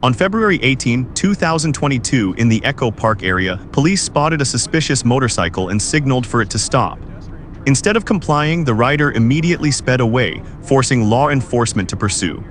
On February 18, 2022, in the Echo Park area, police spotted a suspicious motorcycle and signaled for it to stop. Instead of complying, the rider immediately sped away, forcing law enforcement to pursue.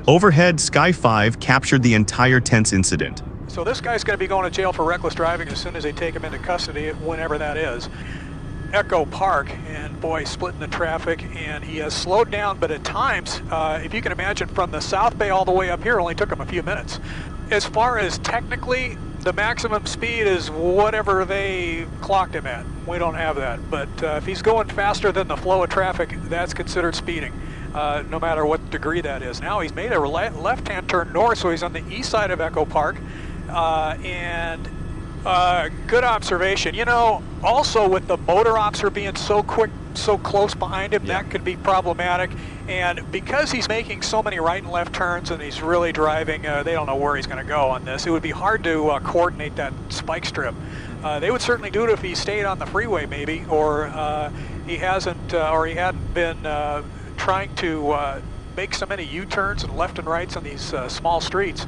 Overhead, Sky 5 captured the entire tense incident. So this guy's going to be going to jail for reckless driving as soon as they take him into custody, whenever that is. Echo Park, and boy, splitting the traffic, and he has slowed down, but at times, if you can imagine, from the South Bay all the way up here, only took him a few minutes. As far as technically, the maximum speed is whatever they clocked him at. We don't have that, but if he's going faster than the flow of traffic, that's considered speeding, no matter what degree that is. Now he's made a left-hand turn north, so he's on the east side of Echo Park, and good observation. You know, also with the motor officer being so quick, so close behind him, that could be problematic. And because he's making so many right and left turns and he's really driving, they don't know where he's going to go on this. It would be hard to coordinate that spike strip. They would certainly do it if he stayed on the freeway maybe, or he hasn't, or he hadn't been trying to make so many U-turns and left and rights on these small streets.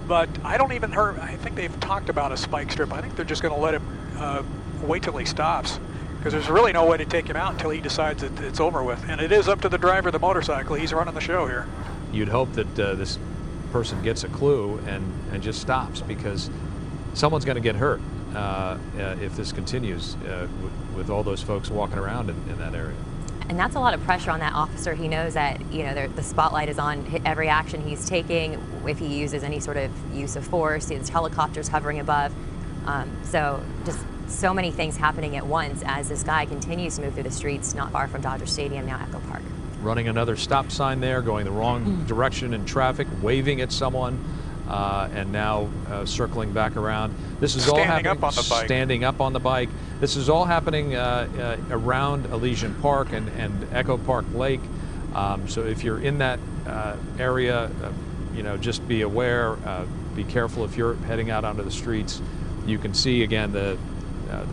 But I think they've talked about a spike strip. I think they're just going to let him wait till he stops, because there's really no way to take him out until he decides that it's over with. And it is up to the driver of the motorcycle. He's running the show here. You'd hope that this person gets a clue and just stops, because someone's going to get hurt if this continues with all those folks walking around in that area. And that's a lot of pressure on that officer. He knows that, you know, the spotlight is on every action he's taking. If he uses any sort of use of force, there's helicopters hovering above. So just so many things happening at once as this guy continues to move through the streets not far from Dodger Stadium, now Echo Park. Running another stop sign there, going the wrong direction in traffic, waving at someone, and now circling back around. This is all happening standing up on the bike. This is all happening around Elysian Park and Echo Park Lake. So if you're in that area, you know, just be aware, be careful if you're heading out onto the streets. You can see again the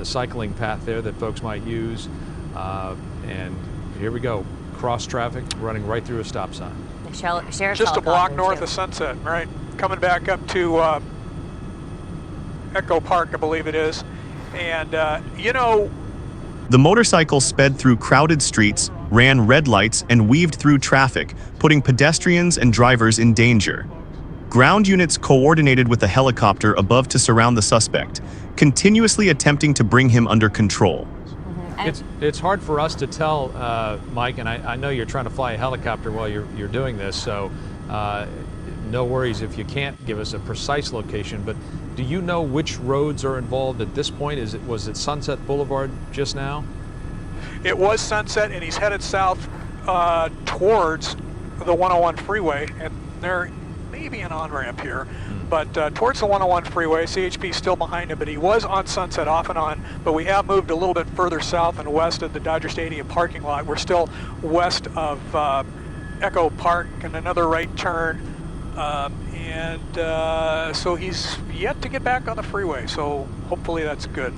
cycling path there that folks might use, and here we go, cross traffic running right through a stop sign. Just a block north of Sunset, right? Coming back up to Echo Park, I believe it is. And, you know, the motorcycle sped through crowded streets, ran red lights, and weaved through traffic, putting pedestrians and drivers in danger. Ground units coordinated with a helicopter above to surround the suspect, continuously attempting to bring him under control. It's hard for us to tell, Mike, and I know you're trying to fly a helicopter while you're doing this, so no worries if you can't give us a precise location, but do you know which roads are involved at this point? Was it Sunset Boulevard just now? It was Sunset, and he's headed south towards the 101 freeway, and there may be an on-ramp here, but towards the 101 freeway. CHP still behind him, but he was on Sunset off and on, but we have moved a little bit further south and west of the Dodger Stadium parking lot. We're still west of Echo Park and another right turn. So he's yet to get back on the freeway, so hopefully that's good.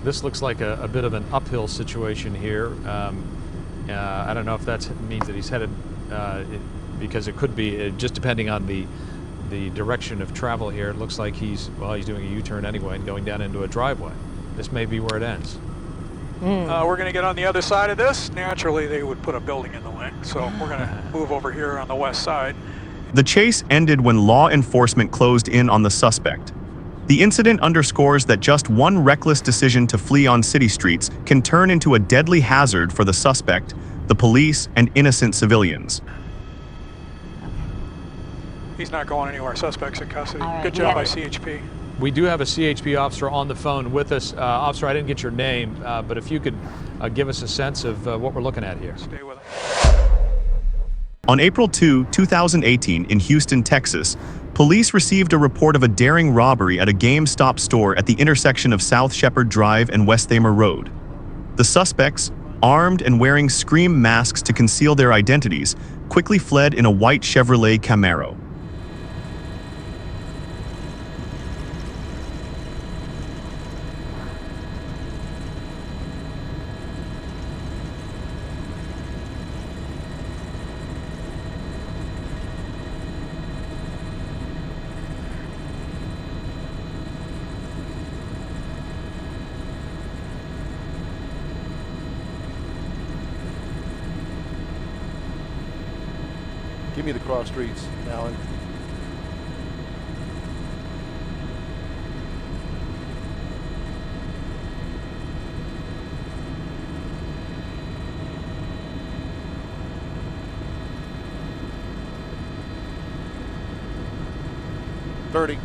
This looks like a bit of an uphill situation here. I don't know if that means that he's headed, because it could be, just depending on the direction of travel here. It looks like he's doing a U-turn anyway and going down into a driveway. This may be where it ends. We're going to get on the other side of this. Naturally, they would put a building in the way, so we're going to move over here on the west side. The chase ended when law enforcement closed in on the suspect. The incident underscores that just one reckless decision to flee on city streets can turn into a deadly hazard for the suspect, the police, and innocent civilians. He's not going anywhere. Suspect's in custody. Right, good job by CHP. We do have a CHP officer on the phone with us. Officer, I didn't get your name, but if you could give us a sense of what we're looking at here. Stay with us. On April 2, 2018, in Houston, Texas, police received a report of a daring robbery at a GameStop store at the intersection of South Shepherd Drive and West Thamer Road. The suspects, armed and wearing scream masks to conceal their identities, quickly fled in a white Chevrolet Camaro. Give me the cross streets, Alan. $30.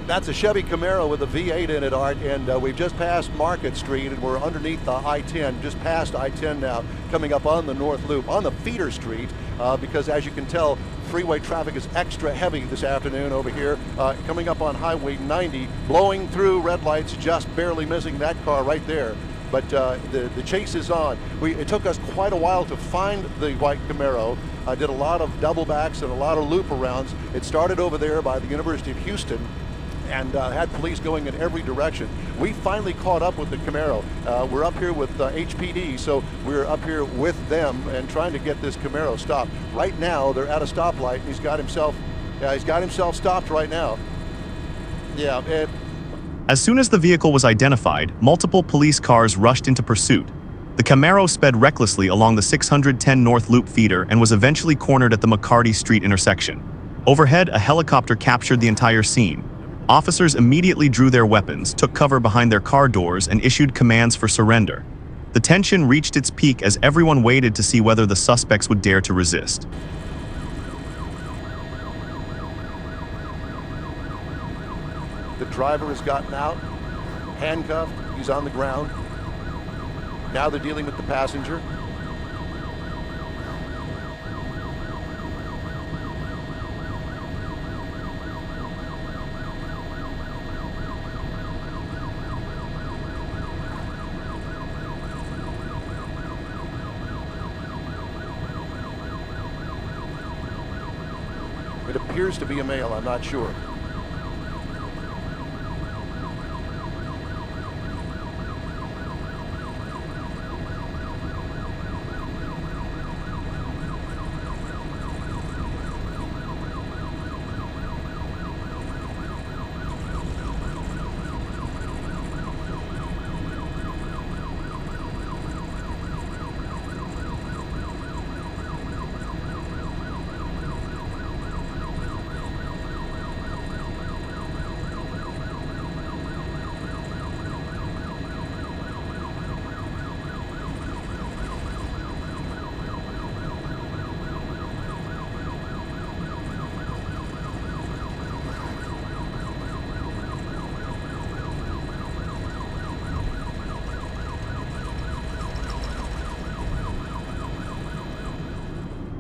That's a Chevy Camaro with a V8 in it, Art, and we've just passed Market Street, and we're underneath the I-10, just past I-10 now, coming up on the North Loop, on the feeder street, because as you can tell, freeway traffic is extra heavy this afternoon over here, coming up on Highway 90, blowing through red lights, just barely missing that car right there. But the chase is on. It took us quite a while to find the white Camaro. I did a lot of double backs and a lot of loop arounds. It started over there by the University of Houston, and had police going in every direction. We finally caught up with the Camaro. We're up here with HPD, so we're up here with them and trying to get this Camaro stopped. Right now, they're at a stoplight, and he's got himself stopped right now. Yeah. As soon as the vehicle was identified, multiple police cars rushed into pursuit. The Camaro sped recklessly along the 610 North Loop feeder and was eventually cornered at the McCarty Street intersection. Overhead, a helicopter captured the entire scene. Officers immediately drew their weapons, took cover behind their car doors, and issued commands for surrender. The tension reached its peak as everyone waited to see whether the suspects would dare to resist. The driver has gotten out, handcuffed, he's on the ground. Now they're dealing with the passenger. It appears to be a male, I'm not sure.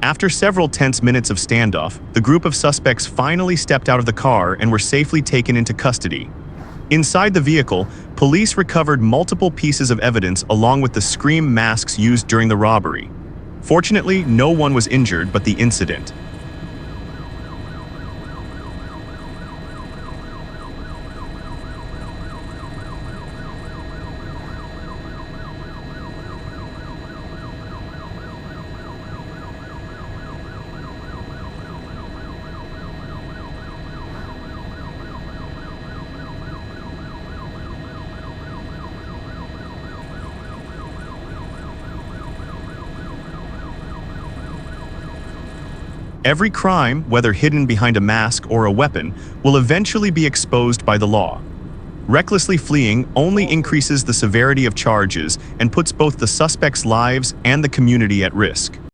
After several tense minutes of standoff, the group of suspects finally stepped out of the car and were safely taken into custody. Inside the vehicle, police recovered multiple pieces of evidence along with the scream masks used during the robbery. Fortunately, no one was injured but the incident. Every crime, whether hidden behind a mask or a weapon, will eventually be exposed by the law. Recklessly fleeing only increases the severity of charges and puts both the suspects' lives and the community at risk.